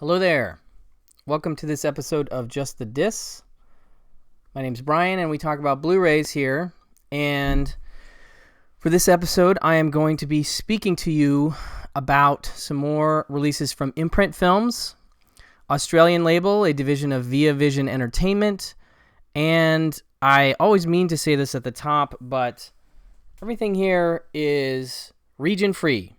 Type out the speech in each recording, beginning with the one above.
Hello there. Welcome to this episode of Just the Dis. My name's Brian, and we talk about Blu-rays here. And for this episode, I am going to be speaking to you about some more releases from Imprint Films, Australian label, a division of Via Vision Entertainment. And I always mean to say this at the top, but everything here is region-free.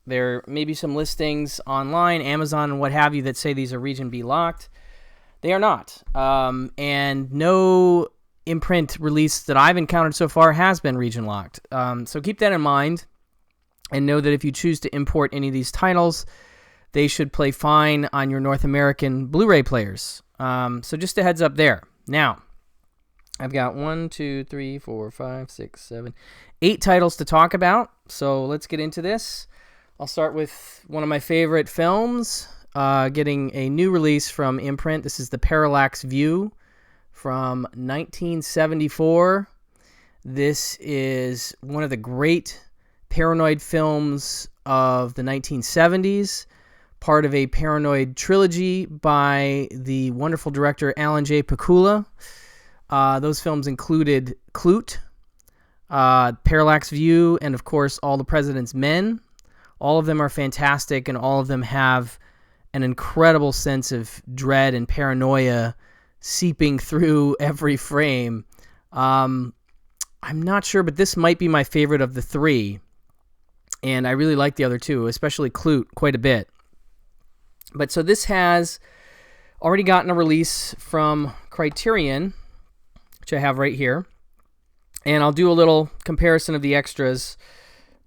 There may be some listings online, Amazon and what have you, that say these are region B locked. They are not. And no imprint release that I've encountered so far has been region locked. So keep that in mind and know that if you choose to import any of these titles, they should play fine on your North American Blu-ray players. So just a heads up there. Now, I've got 8 titles to talk about. So let's get into this. I'll start with one of my favorite films, getting a new release from Imprint. This is the Parallax View from 1974. This is one of the great paranoid films of the 1970s, part of a paranoid trilogy by the wonderful director Alan J. Pakula. Those films included Clute, Parallax View, and of course All the President's Men. All of them are fantastic, and all of them have an incredible sense of dread and paranoia seeping through every frame. I'm not sure, but this might be my favorite of the three, and I really like the other two, especially Clute, quite a bit. But so this has already gotten a release from Criterion, which I have right here, and I'll do a little comparison of the extras.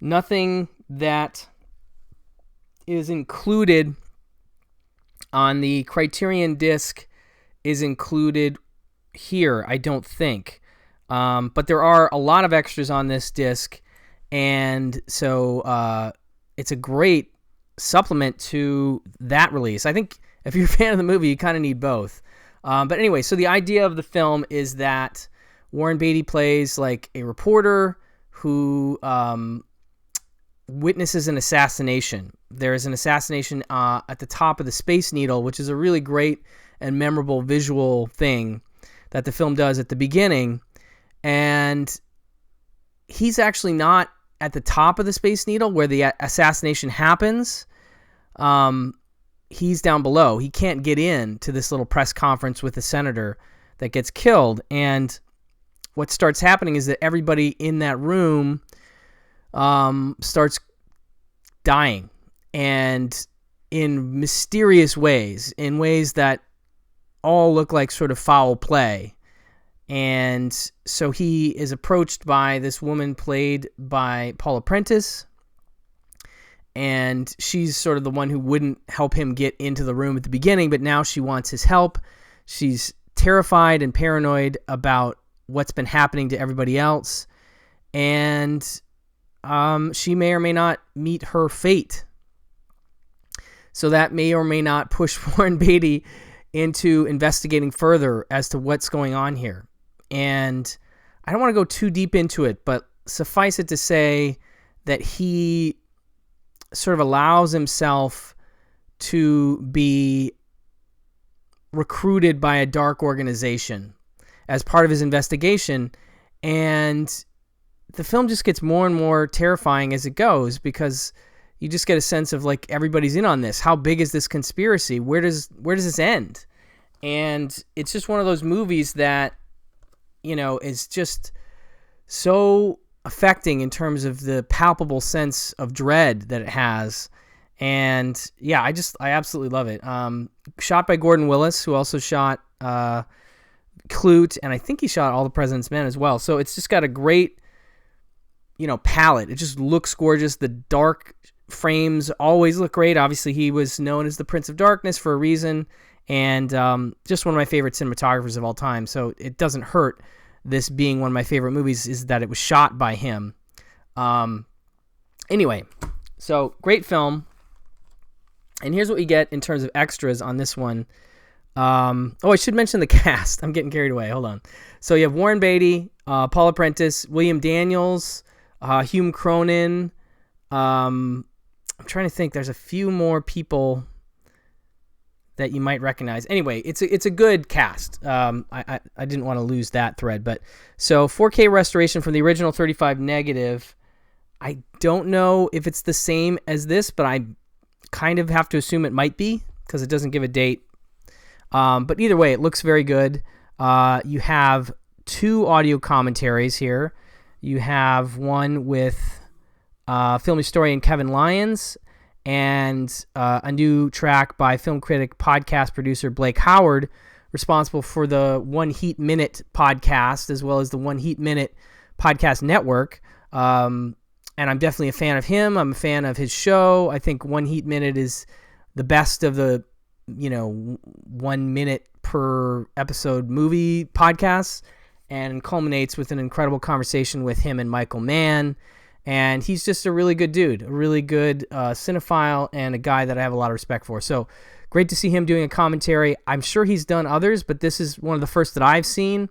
Nothing that is included on the Criterion disc is included here, I don't think. But there are a lot of extras on this disc, and so it's a great supplement to that release. I think if you're a fan of the movie, you kind of need both. But anyway, so the idea of the film is that Warren Beatty plays like a reporter who witnesses an assassination. There is an assassination at the top of the Space Needle, which is a really great and memorable visual thing that the film does at the beginning. And he's actually not at the top of the Space Needle where the assassination happens. He's down below. He can't get in to this little press conference with the senator that gets killed. And what starts happening is that everybody in that room starts dying, and in mysterious ways, in ways that all look like sort of foul play. And so he is approached by this woman played by Paula Prentice, and she's sort of the one who wouldn't help him get into the room at the beginning, but now she wants his help. She's terrified and paranoid about what's been happening to everybody else, and she may or may not meet her fate. So that may or may not push Warren Beatty into investigating further as to what's going on here. And I don't want to go too deep into it, but suffice it to say that he sort of allows himself to be recruited by a dark organization as part of his investigation, and the film just gets more and more terrifying as it goes, because you just get a sense of like everybody's in on this. How big is this conspiracy? Where does this end? And it's just one of those movies that, you know, is just so affecting in terms of the palpable sense of dread that it has. And yeah, I absolutely love it. Shot by Gordon Willis, who also shot Clute, and I think he shot All the President's Men as well. So it's just got a great, you know, palette. It just looks gorgeous. The dark frames always look great. Obviously, he was known as the Prince of Darkness for a reason, and just one of my favorite cinematographers of all time. So it doesn't hurt, this being one of my favorite movies, is that it was shot by him. Anyway, so great film. And here's what we get in terms of extras on this one. I should mention the cast. I'm getting carried away. Hold on. So you have Warren Beatty, Paula Prentice, William Daniels, Hume Cronin. I'm trying to think. There's a few more people that you might recognize. Anyway, it's a good cast. I didn't want to lose that thread, but so 4K restoration from the original 35 negative. I don't know if it's the same as this, but I kind of have to assume it might be because it doesn't give a date. But either way, it looks very good. You have 2 audio commentaries here. You have one with film historian Kevin Lyons, and a new track by film critic, podcast producer Blake Howard, responsible for the One Heat Minute podcast, as well as the One Heat Minute podcast network. And I'm definitely a fan of him. I'm a fan of his show. I think One Heat Minute is the best of the, 1 minute per episode movie podcasts, and culminates with an incredible conversation with him and Michael Mann. And he's just a really good dude, a really good cinephile, and a guy that I have a lot of respect for. So great to see him doing a commentary. I'm sure he's done others, but this is one of the first that I've seen,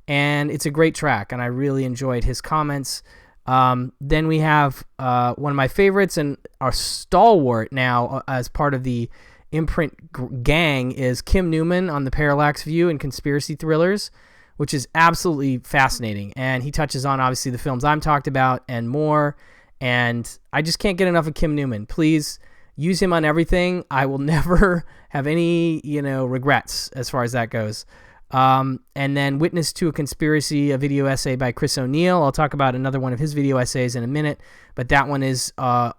and it's a great track, and I really enjoyed his comments. Then we have one of my favorites, and our stalwart now as part of the Imprint gang is Kim Newman on the Parallax View and conspiracy thrillers, which is absolutely fascinating. And he touches on, obviously, the films I'm talked about and more. And I just can't get enough of Kim Newman. Please use him on everything. I will never have any, regrets as far as that goes. And then Witness to a Conspiracy, a video essay by Chris O'Neill. I'll talk about another one of his video essays in a minute. But that one is, up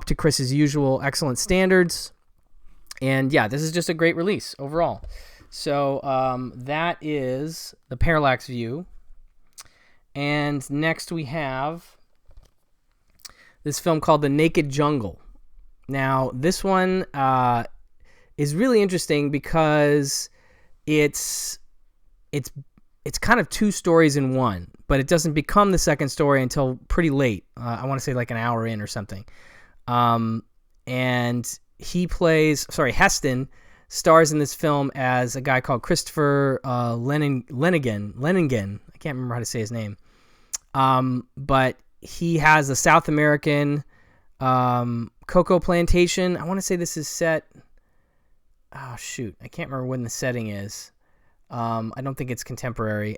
to Chris's usual excellent standards. And yeah, this is just a great release overall. So that is the Parallax View. And next we have this film called The Naked Jungle. Now, this one is really interesting because it's kind of 2 stories in one, but it doesn't become the second story until pretty late. I want to say like an hour in or something. And Heston stars in this film as a guy called Christopher Lenigan. I can't remember how to say his name. But he has a South American cocoa plantation. I want to say this is set... Oh, shoot. I can't remember when the setting is. I don't think it's contemporary.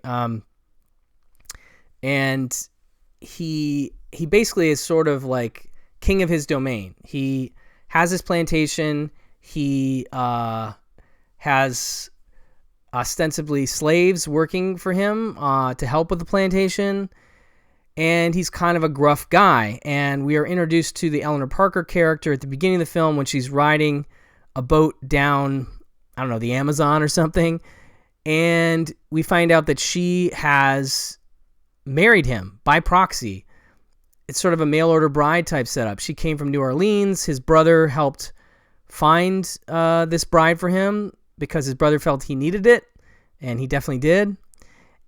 And he basically is sort of like king of his domain. He has his plantation. He has ostensibly slaves working for him to help with the plantation. And he's kind of a gruff guy. And we are introduced to the Eleanor Parker character at the beginning of the film when she's riding a boat down, I don't know, the Amazon or something. And we find out that she has married him by proxy. It's sort of a mail order bride type setup. She came from New Orleans. His brother helped find this bride for him because his brother felt he needed it, and he definitely did.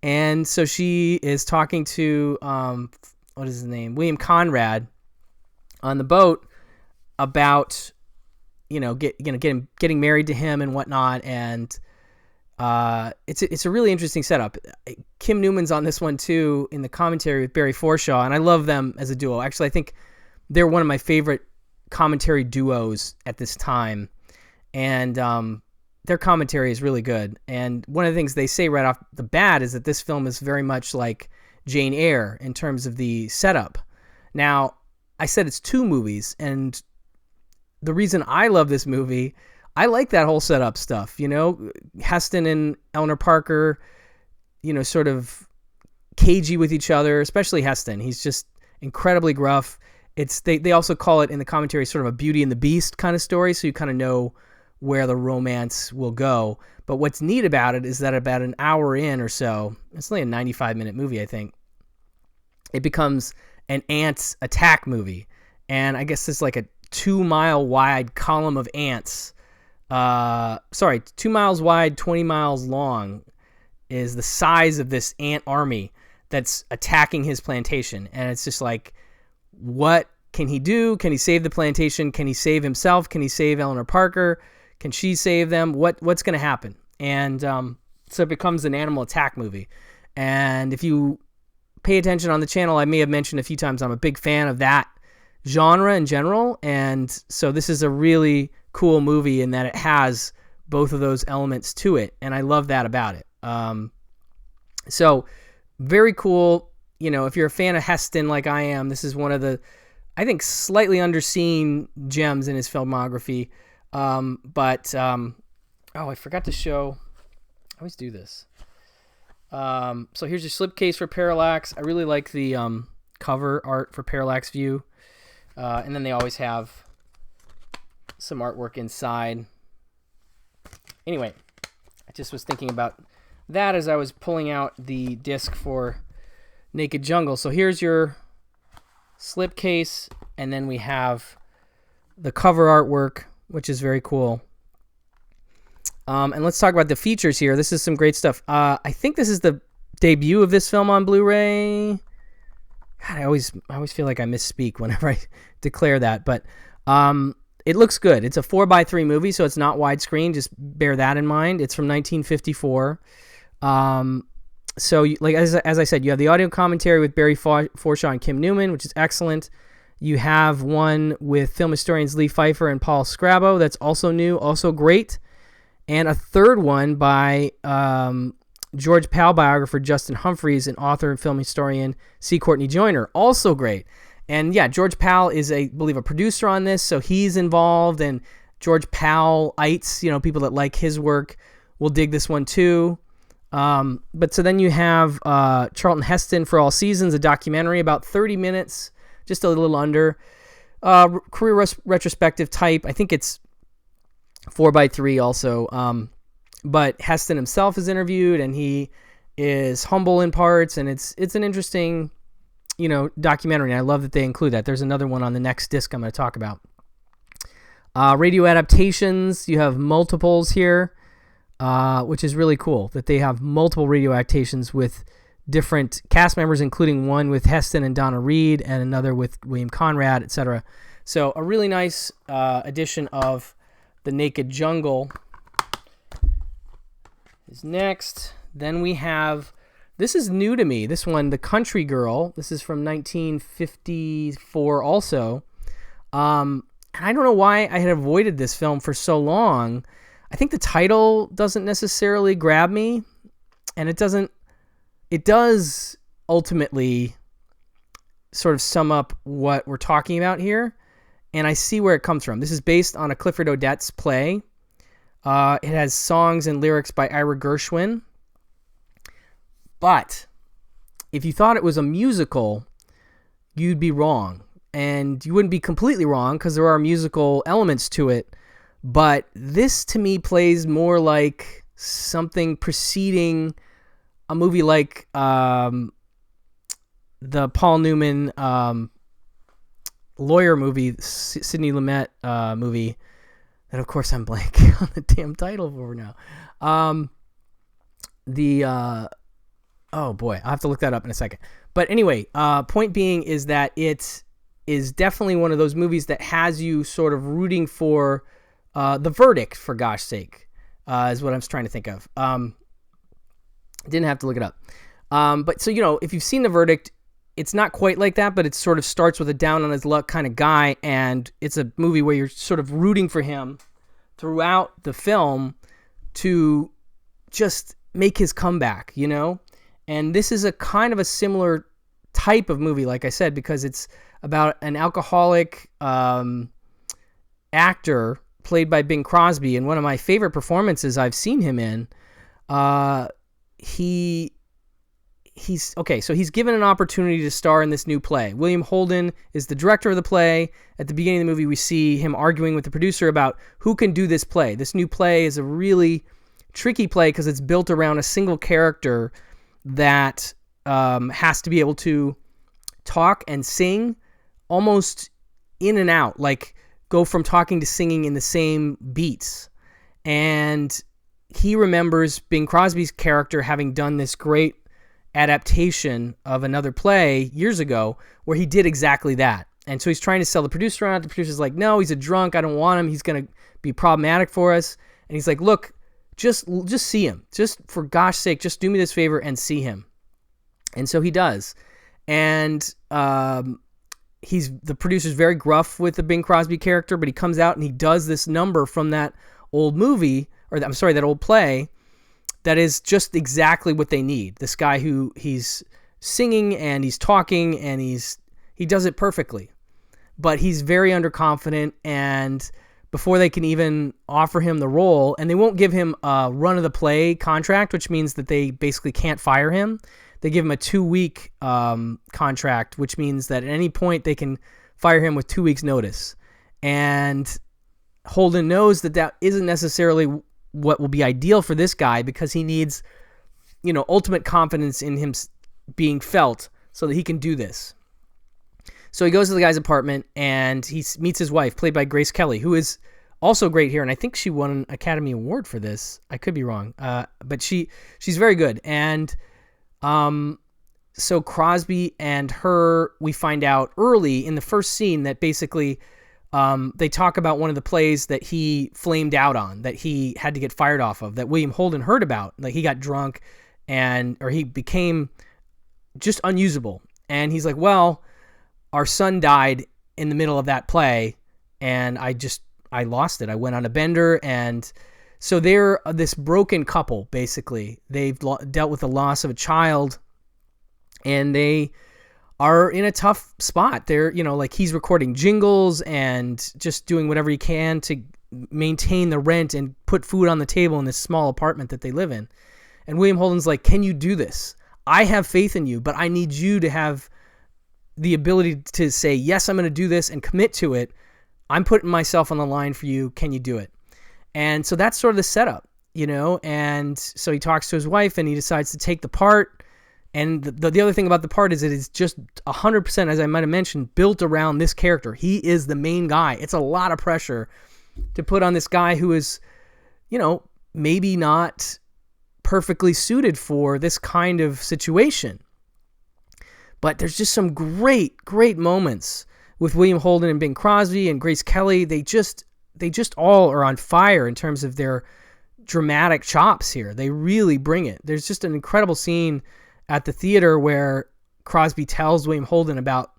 And so she is talking to what is his name, William Conrad, on the boat about getting married to him and whatnot. And it's a really interesting setup. Kim Newman's on this one too in the commentary with Barry Forshaw, and I love them as a duo. Actually, I think they're one of my favorite commentary duos at this time, and their commentary is really good. And one of the things they say right off the bat is that this film is very much like Jane Eyre in terms of the setup. Now, I said it's 2 movies, and the reason I love this movie, I like that whole setup stuff. Heston and Eleanor Parker, sort of cagey with each other, especially Heston. He's just incredibly gruff. They also call it in the commentary sort of a Beauty and the Beast kind of story, so you kind of know where the romance will go. But what's neat about it is that about an hour in or so, it's only a 95-minute movie, I think, it becomes an ants attack movie. And I guess it's like a 2-mile wide column of ants. 2 miles wide, 20 miles long is the size of this ant army that's attacking his plantation. And it's just like, what can he do? Can he save the plantation? Can he save himself? Can he save Eleanor Parker? Can she save them? What's going to happen? And so it becomes an animal attack movie. And if you pay attention on the channel, I may have mentioned a few times I'm a big fan of that genre in general. And so this is a really cool movie in that it has both of those elements to it, and I love that about it. So very cool. You know, if you're a fan of Heston like I am, this is one of the, I think, slightly underseen gems in his filmography. Oh, I forgot to show. I always do this. So here's your slipcase for Parallax. I really like the cover art for Parallax View. And then they always have some artwork inside. Anyway, I just was thinking about that as I was pulling out the disc for Naked Jungle. So here's your slipcase, and then we have the cover artwork, which is very cool. And let's talk about the features here. This is some great stuff. I think this is the debut of this film on Blu-ray. God, I always feel like I misspeak whenever I declare that, but it looks good. It's a 4:3 movie, so it's not widescreen. Just bear that in mind. It's from 1954. So, like as I said, you have the audio commentary with Barry Forshaw and Kim Newman, which is excellent. You have one with film historians Lee Pfeiffer and Paul Scrabo. That's also new, also great. And a third one by George Pal biographer Justin Humphreys and author and film historian C. Courtney Joyner. Also great. And yeah, George Pal is, I believe, a producer on this, so he's involved. And George Pal-ites, you know, people that like his work will dig this one too. But so then you have Charlton Heston for All Seasons, a documentary about 30 minutes, just a little under. Career retrospective type. I think it's 4:3 also. But Heston himself is interviewed, and he is humble in parts, and it's an interesting, you know, documentary. And I love that they include that. There's another one on the next disc I'm going to talk about. Radio adaptations. You have multiples here, which is really cool that they have multiple radio adaptations with different cast members, including one with Heston and Donna Reed, and another with William Conrad, etc. So a really nice edition of The Naked Jungle is next. Then we have, this is new to me, this one, The Country Girl. This is from 1954 also. And I don't know why I had avoided this film for so long. I think the title doesn't necessarily grab me, and it does ultimately sort of sum up what we're talking about here, and I see where it comes from. This is based on a Clifford Odets play. It has songs and lyrics by Ira Gershwin. But if you thought it was a musical, you'd be wrong. And you wouldn't be completely wrong, because there are musical elements to it. But this, to me, plays more like something preceding a movie like the Paul Newman lawyer movie, Sidney Lumet movie, and of course I'm blanking on the damn title for now. Oh boy, I'll have to look that up in a second. But anyway, point being is that it is definitely one of those movies that has you sort of rooting for the verdict, for gosh sake, is what I'm trying to think of. Didn't have to look it up. But so, you know, if you've seen The Verdict, it's not quite like that, but it sort of starts with a down on his luck kind of guy, and it's a movie where you're sort of rooting for him throughout the film to just make his comeback, you know? And this is a kind of a similar type of movie, like I said, because it's about an alcoholic actor played by Bing Crosby, and one of my favorite performances I've seen him in. He's okay, so he's given an opportunity to star in this new play. William Holden is the director of the play. At the beginning of the movie, we see him arguing with the producer about who can do this play. This new play is a really tricky play because it's built around a single character that has to be able to talk and sing almost in and out, like go from talking to singing in the same beats. And he remembers Bing Crosby's character having done this great adaptation of another play years ago where he did exactly that. And so he's trying to sell the producer on it. The producer's like, no, he's a drunk. I don't want him. He's going to be problematic for us. And he's like, look, just see him. Just for gosh sake, just do me this favor and see him. And so he does. And the producer's very gruff with the Bing Crosby character, but he comes out and he does this number from that old movie that old play that is just exactly what they need. This guy who he's singing and he's talking and he does it perfectly, but he's very underconfident, and before they can even offer him the role, and they won't give him a run-of-the-play contract, which means that they basically can't fire him. They give him a 2-week contract, which means that at any point they can fire him with 2 weeks' notice. And Holden knows that that isn't necessarily what will be ideal for this guy, because he needs, ultimate confidence in him being felt so that he can do this. So he goes to the guy's apartment and he meets his wife, played by Grace Kelly, who is also great here. And I think she won an Academy Award for this. I could be wrong. But she's very good. And so Crosby and her, we find out early in the first scene that basically they talk about one of the plays that he flamed out on, that he had to get fired off of, that William Holden heard about. Like, he got drunk or he became just unusable. And he's like, well, our son died in the middle of that play, and I lost it. I went on a bender, and so they're this broken couple, basically. They've dealt with the loss of a child, and they are in a tough spot. They're, like, he's recording jingles and just doing whatever he can to maintain the rent and put food on the table in this small apartment that they live in. And William Holden's like, can you do this? I have faith in you, but I need you to have the ability to say, yes, I'm going to do this and commit to it. I'm putting myself on the line for you. Can you do it? And so that's sort of the setup, and so he talks to his wife and he decides to take the part. And the other thing about the part is it is just 100%, as I might have mentioned, built around this character. He is the main guy. It's a lot of pressure to put on this guy who is, maybe not perfectly suited for this kind of situation. But there's just some great, great moments with William Holden and Bing Crosby and Grace Kelly. They just all are on fire in terms of their dramatic chops here. They really bring it. There's just an incredible scene at the theater where Crosby tells William Holden about,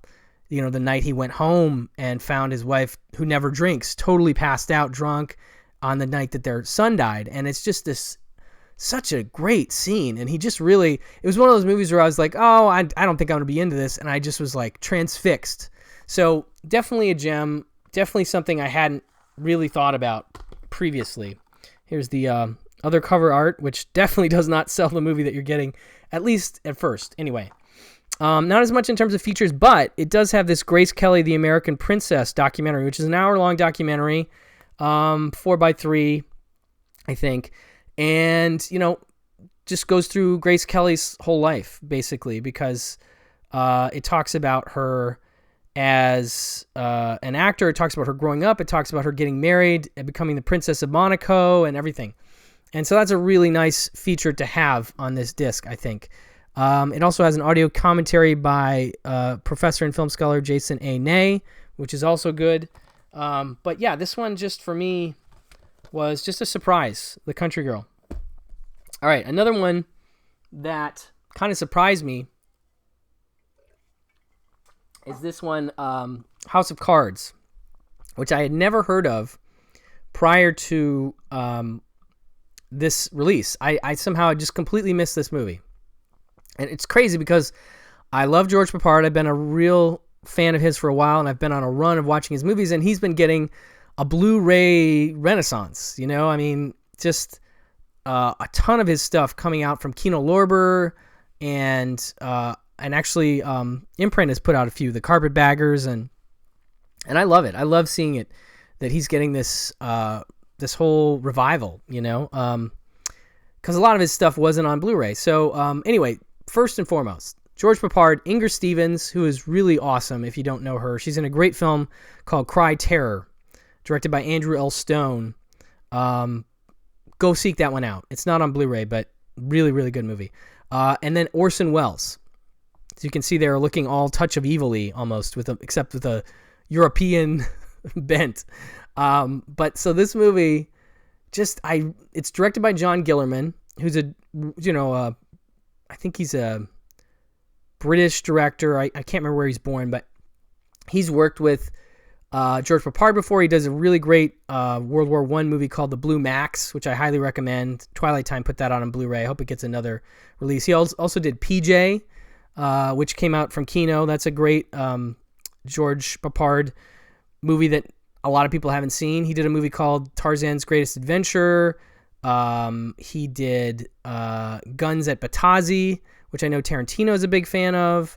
the night he went home and found his wife, who never drinks, totally passed out drunk on the night that their son died. And it's just such a great scene. And he just really, it was one of those movies where I was like, oh, I don't think I'm going to be into this. And I just was like transfixed. So definitely a gem, definitely something I hadn't really thought about previously. Here's the other cover art, which definitely does not sell the movie that you're getting, at least at first. Anyway, not as much in terms of features, but it does have this Grace Kelly, the American Princess documentary, which is an hour-long documentary, 4x3, I think. And, just goes through Grace Kelly's whole life, basically, because it talks about her as an actor. It talks about her growing up. It talks about her getting married and becoming the Princess of Monaco and everything. And so that's a really nice feature to have on this disc, I think. It also has an audio commentary by professor and film scholar Jason A. Ney, which is also good. But yeah, this one just for me was just a surprise, The Country Girl. All right, another one that kind of surprised me is this one, House of Cards, which I had never heard of prior to this release. I somehow just completely missed this movie. And it's crazy because I love George Papard. I've been a real fan of his for a while, and I've been on a run of watching his movies, and he's been getting a Blu-ray renaissance, just a ton of his stuff coming out from Kino Lorber, and actually Imprint has put out a few, the Carpetbaggers, and I love it. I love seeing it, that he's getting this this whole revival, because a lot of his stuff wasn't on Blu-ray. So anyway, first and foremost, George Papard, Inger Stevens, who is really awesome if you don't know her. She's in a great film called Cry Terror, directed by Andrew L. Stone. Go seek that one out. It's not on Blu-ray, but really, really good movie. And then Orson Welles. As you can see, they're looking all Touch of Evil-y almost, except with a European bent. But so this movie, it's directed by John Gillerman, who's I think he's a British director. I can't remember where he's born, but he's worked with George Papard before. He does a really great World War I movie called The Blue Max, which I highly recommend. Twilight Time put that on Blu-ray. I hope it gets another release. He also did PJ, which came out from Kino. That's a great George Papard movie that a lot of people haven't seen. He did a movie called Tarzan's Greatest Adventure. He did Guns at Batazi, which I know Tarantino is a big fan of.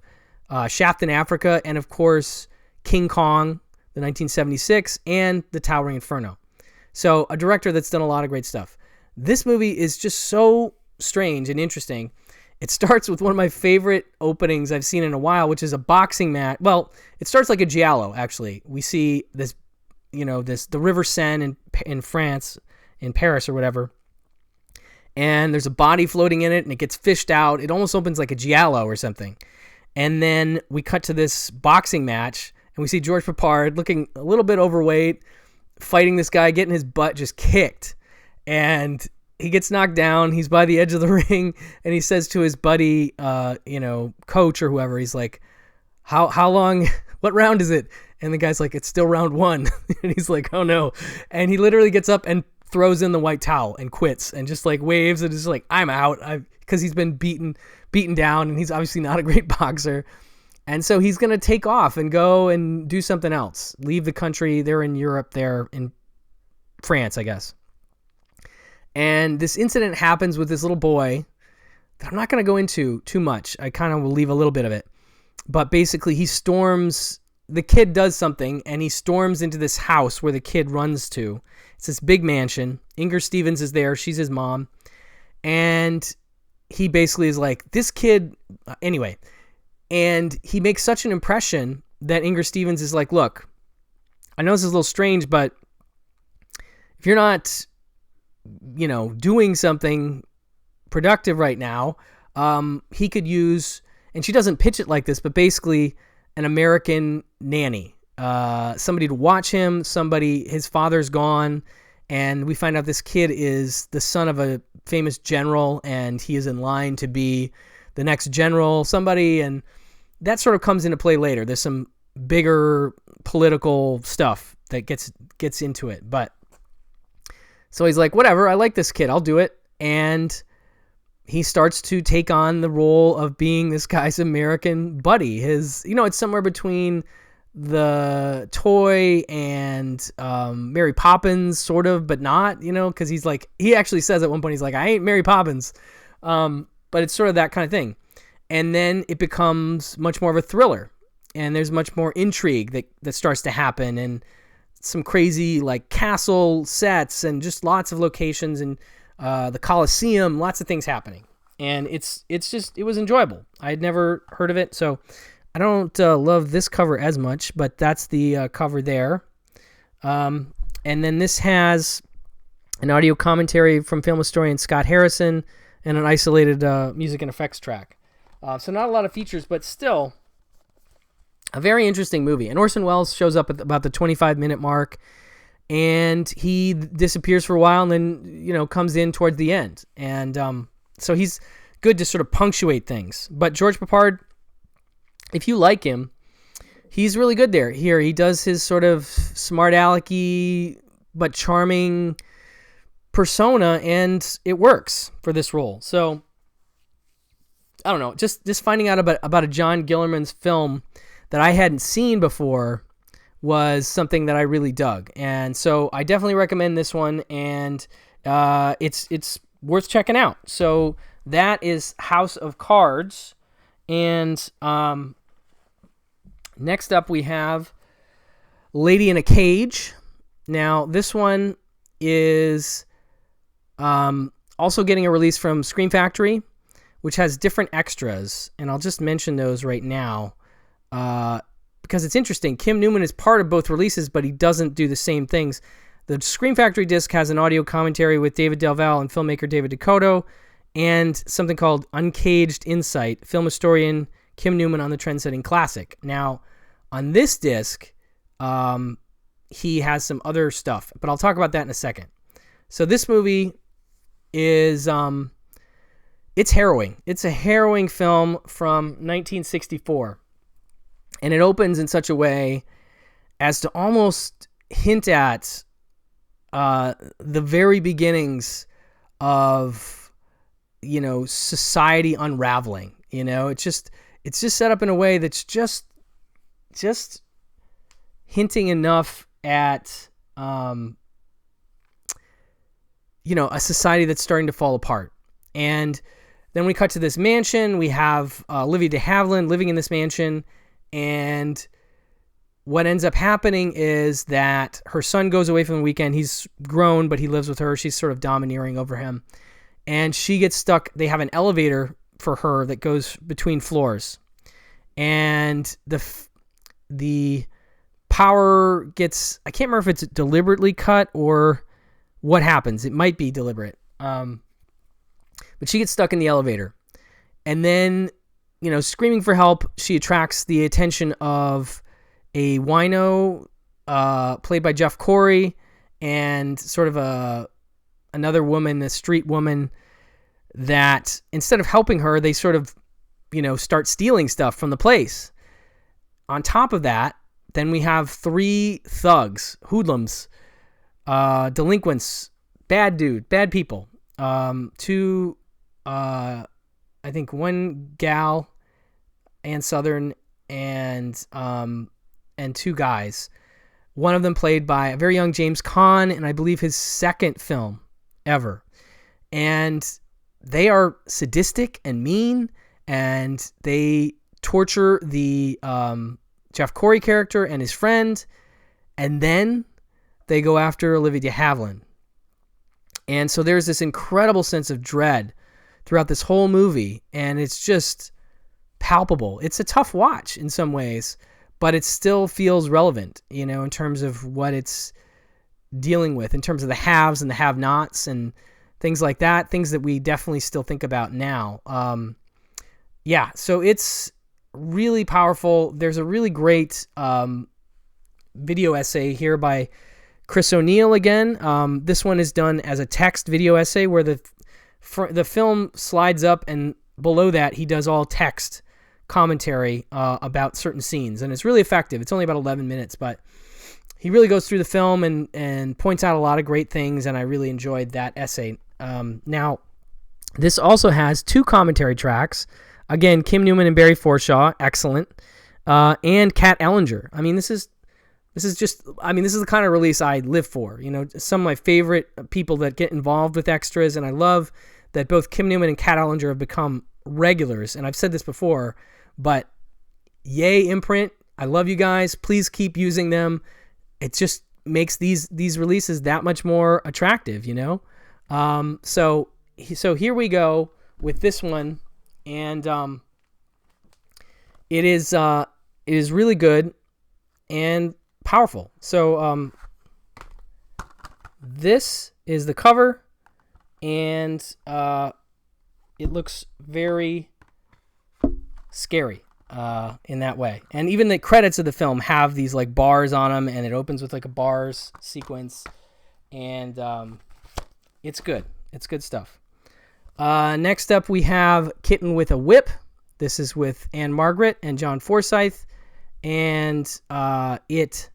Shaft in Africa, and of course King Kong, the 1976, and The Towering Inferno. So a director that's done a lot of great stuff. This movie is just so strange and interesting. It starts with one of my favorite openings I've seen in a while, which is a boxing match. Well, it starts like a giallo, actually. We see this, the River Seine in France, in Paris or whatever, and there's a body floating in it, and it gets fished out. It almost opens like a giallo or something. And then we cut to this boxing match, and we see George Papard looking a little bit overweight, fighting this guy, getting his butt just kicked. And he gets knocked down. He's by the edge of the ring, and he says to his buddy, coach or whoever, he's like, how long, what round is it? And the guy's like, it's still round 1. And he's like, oh no. And he literally gets up and throws in the white towel and quits and just like waves and is like, I'm out. Because he's been beaten down, and he's obviously not a great boxer. And so he's going to take off and go and do something else. Leave the country. They're in Europe. They're in France, I guess. And this incident happens with this little boy that I'm not going to go into too much. I kind of will leave a little bit of it. But basically the kid does something, and he storms into this house where the kid runs to. It's this big mansion. Inger Stevens is there. She's his mom. And he basically is like, this kid, anyway. And he makes such an impression that Inger Stevens is like, look, I know this is a little strange, but if you're not, doing something productive right now, he could use, and she doesn't pitch it like this, but basically an American nanny, somebody to watch him, his father's gone, and we find out this kid is the son of a famous general, and he is in line to be the next general, somebody, and that sort of comes into play later. There's some bigger political stuff that gets into it, but so he's like, whatever, I like this kid, I'll do it, and he starts to take on the role of being this guy's American buddy. It's somewhere between the toy and Mary Poppins, sort of, but not, because he's like, he actually says at one point, he's like, I ain't Mary Poppins. But it's sort of that kind of thing. And then it becomes much more of a thriller, and there's much more intrigue that starts to happen, and some crazy like castle sets and just lots of locations and the Colosseum, lots of things happening. And it was enjoyable. I had never heard of it, so I don't love this cover as much, but that's the cover there. And then this has an audio commentary from film historian Scott Harrison and an isolated music and effects track. So not a lot of features, but still a very interesting movie. And Orson Welles shows up at about the 25-minute mark, and he disappears for a while and then, comes in towards the end. And so he's good to sort of punctuate things. But George Papard, if you like him, he's really good there. Here, he does his sort of smart alecky but charming persona, and it works for this role. So, I don't know, just finding out about a John Guillermin's film that I hadn't seen before was something that I really dug. And so I definitely recommend this one, and it's worth checking out. So that is House of Cards. And next up we have Lady in a Cage. Now this one is also getting a release from Scream Factory, which has different extras, and I'll just mention those right now because it's interesting. Kim Newman is part of both releases, but he doesn't do the same things. The Scream Factory disc has an audio commentary with David Del Valle and filmmaker David Dakota, and something called Uncaged Insight, film historian Kim Newman on the trend-setting classic. Now, on this disc, he has some other stuff, but I'll talk about that in a second. So this movie is... it's harrowing. It's a harrowing film from 1964. And it opens in such a way as to almost hint at the very beginnings of, society unraveling. It's just set up in a way that's just hinting enough at, a society that's starting to fall apart. And then we cut to this mansion. We have Olivia de Havilland living in this mansion, and what ends up happening is that her son goes away for the weekend. He's grown, but he lives with her. She's sort of domineering over him. And she gets stuck. They have an elevator for her that goes between floors. And the power gets... I can't remember if it's deliberately cut or what happens. It might be deliberate. But she gets stuck in the elevator. And then, screaming for help, she attracts the attention of a wino played by Jeff Corey, and sort of another woman, a street woman, that instead of helping her, they sort of, start stealing stuff from the place. On top of that, then we have 3 thugs, hoodlums, delinquents, bad people. 2, I think 1 gal, Ann Southern, and 2 guys. One of them played by a very young James Caan, and I believe his second film ever. And they are sadistic and mean, and they torture the Jeff Corey character and his friend, and then they go after Olivia de Havilland. And so there's this incredible sense of dread throughout this whole movie, and it's just palpable. It's a tough watch in some ways, but it still feels relevant, in terms of what it's dealing with, in terms of the haves and the have-nots and things like that, things that we definitely still think about now. So it's really powerful. There's a really great video essay here by Chris O'Neill again. This one is done as a text video essay where the film slides up, and below that he does all text commentary about certain scenes, and it's really effective. It's only about 11 minutes, but he really goes through the film and points out a lot of great things, and I really enjoyed that essay. Now, this also has 2 commentary tracks. Again, Kim Newman and Barry Forshaw, excellent, and Kat Ellinger. I mean, this is the kind of release I live for. Some of my favorite people that get involved with extras, and I love that both Kim Newman and Kat Ellinger have become regulars, and I've said this before, but yay, Imprint. I love you guys. Please keep using them. It just makes these releases that much more attractive, So here we go with this one, and it is really good and powerful. So this is the cover, and it looks very scary in that way. And even the credits of the film have these like bars on them, and it opens with like a bars sequence, and it's good. It's good stuff. Next up, we have Kitten with a Whip. This is with Anne Margaret and John Forsythe, and it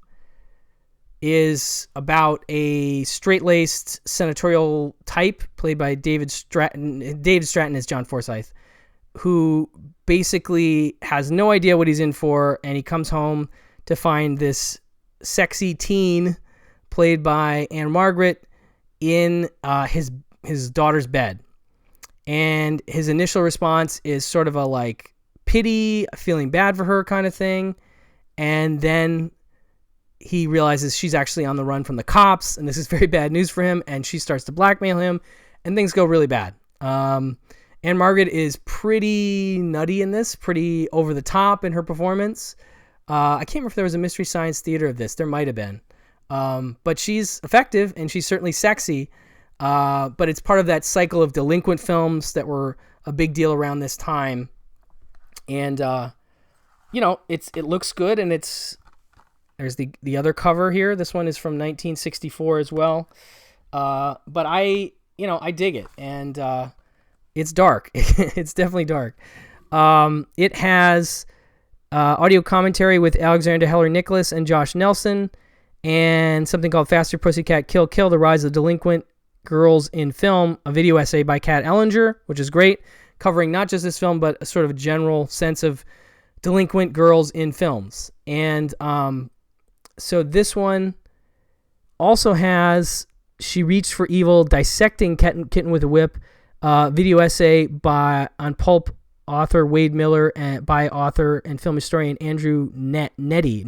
is about a straight-laced senatorial type played by David Stratton. David Stratton is John Forsythe, who basically has no idea what he's in for, and he comes home to find this sexy teen played by Anne Margaret in his daughter's bed. And his initial response is sort of a like pity, feeling bad for her kind of thing. And then he realizes she's actually on the run from the cops, and this is very bad news for him, and she starts to blackmail him, and things go really bad. Anne Margaret is pretty nutty in this, pretty over the top in her performance. I can't remember if there was a Mystery Science Theater of this. There might have been. But she's effective, and she's certainly sexy. But it's part of that cycle of delinquent films that were a big deal around this time. And, it looks good, and there's the other cover here. This one is from 1964 as well. But I dig it, and it's dark. It's definitely dark. It has audio commentary with Alexandra Heller-Nicholas and Josh Nelson, and something called Faster Pussycat Kill Kill, The Rise of Delinquent Girls in Film, a video essay by Kat Ellinger, which is great, covering not just this film, but a sort of a general sense of delinquent girls in films. And so this one also has She Reached for Evil, Dissecting Kitten with a Whip, video essay on Pulp author Wade Miller and by author and film historian Andrew Nettie.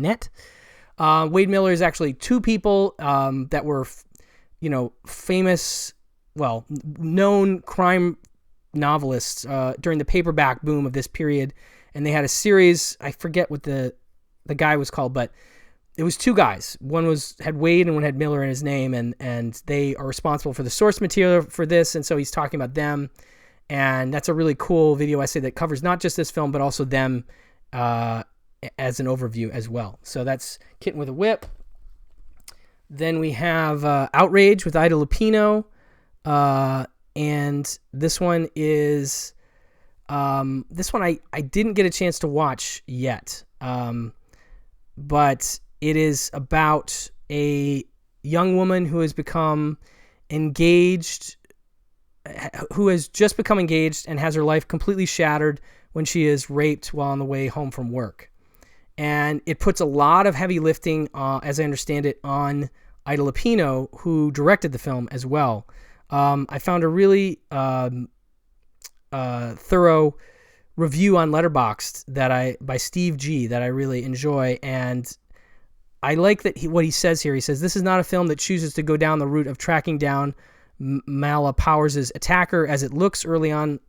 Wade Miller is actually two people that were, famous, known crime novelists during the paperback boom of this period, and they had a series. I forget what the guy was called, but it was two guys. One had Wade and one had Miller in his name, and they are responsible for the source material for this, and so he's talking about them. And that's a really cool video essay that covers not just this film, but also them as an overview as well. So that's Kitten with a Whip. Then we have Outrage with Ida Lupino. And this one is... this one I didn't get a chance to watch yet. But it is about a young woman who has become engaged... who has just become engaged and has her life completely shattered when she is raped while on the way home from work. And it puts a lot of heavy lifting, as I understand it, on Ida Lupino, who directed the film as well. I found a really thorough review on Letterboxd by Steve G that I really enjoy, and I like that what he says here. He says, "This is not a film that chooses to go down the route of tracking down Mala Powers' attacker as it looks early on,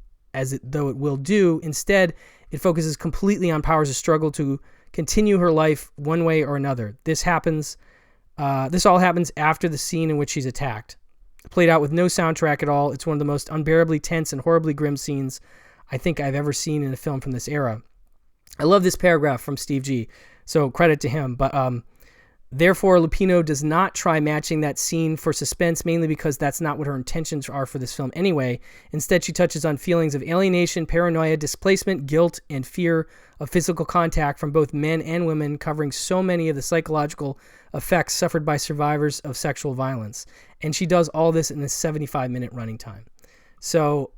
though it will do. Instead, it focuses completely on Powers' struggle to continue her life one way or another. This all happens after the scene in which she's attacked. Played out with no soundtrack at all. It's one of the most unbearably tense and horribly grim scenes I think I've ever seen in a film from this era." I love this paragraph from Steve G, so credit to him. But therefore, Lupino does not try matching that scene for suspense, mainly because that's not what her intentions are for this film anyway. Instead, she touches on feelings of alienation, paranoia, displacement, guilt, and fear of physical contact from both men and women, covering so many of the psychological effects suffered by survivors of sexual violence. And she does all this in this 75-minute running time. So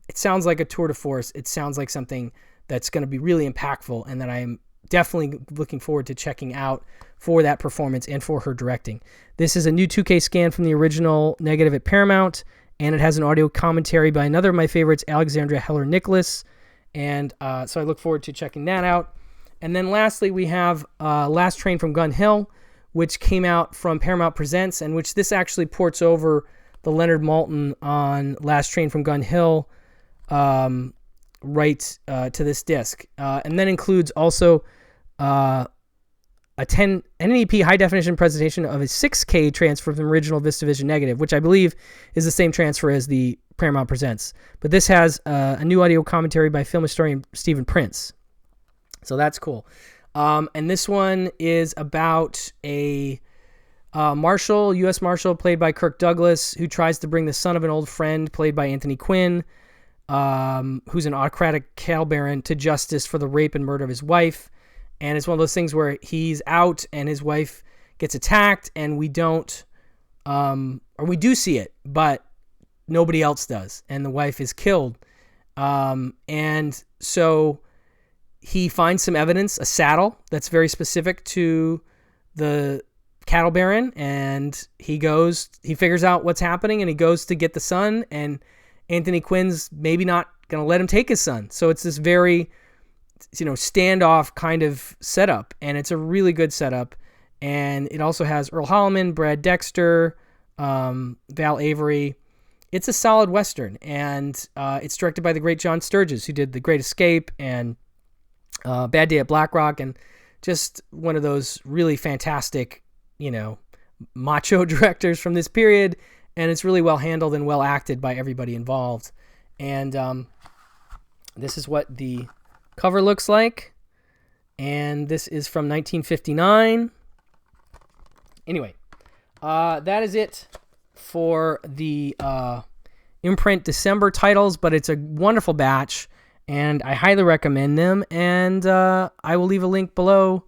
it sounds like a tour de force. It sounds like something that's going to be really impactful, and that I'm definitely looking forward to checking out for that performance and for her directing. This is a new 2K scan from the original negative at Paramount, and it has an audio commentary by another of my favorites, Alexandra Heller-Nicholas, and so I look forward to checking that out. And then lastly, we have Last Train from Gun Hill, which came out from Paramount Presents, and which this actually ports over the Leonard Maltin on Last Train from Gun Hill right to this disc. And then includes also a 1080p high-definition presentation of a 6K transfer from the original VistaVision negative, which I believe is the same transfer as the Paramount Presents. But this has a new audio commentary by film historian Stephen Prince. So that's cool. And this one is about a Marshal, U.S. Marshal, played by Kirk Douglas, who tries to bring the son of an old friend, played by Anthony Quinn, who's an autocratic cattle baron, to justice for the rape and murder of his wife. And it's one of those things where he's out and his wife gets attacked, and we don't, or we do see it, but nobody else does, and the wife is killed. And so he finds some evidence, a saddle that's very specific to the cattle baron, and he figures out what's happening, and he goes to get the son, and Anthony Quinn's maybe not going to let him take his son. So it's this very, standoff kind of setup, and it's a really good setup. And it also has Earl Holliman, Brad Dexter, Val Avery. It's a solid Western, and it's directed by the great John Sturges, who did The Great Escape and Bad Day at Black Rock, and just one of those really fantastic, macho directors from this period. And it's really well handled and well acted by everybody involved. And this is what the cover looks like. And this is from 1959. Anyway, that is it for the Imprint December titles, but it's a wonderful batch. and I highly recommend them. And I will leave a link below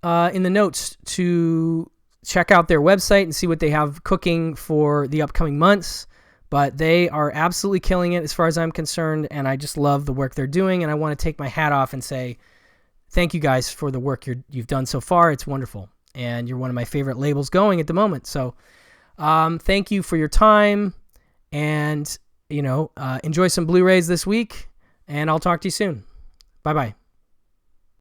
in the notes to check out their website and see what they have cooking for the upcoming months. But they are absolutely killing it as far as I'm concerned, and I just love the work they're doing, and I want to take my hat off and say thank you guys for the work you've done so far. It's wonderful, and you're one of my favorite labels going at the moment. So thank you for your time, and enjoy some Blu-rays this week, and I'll talk to you soon. Bye-bye.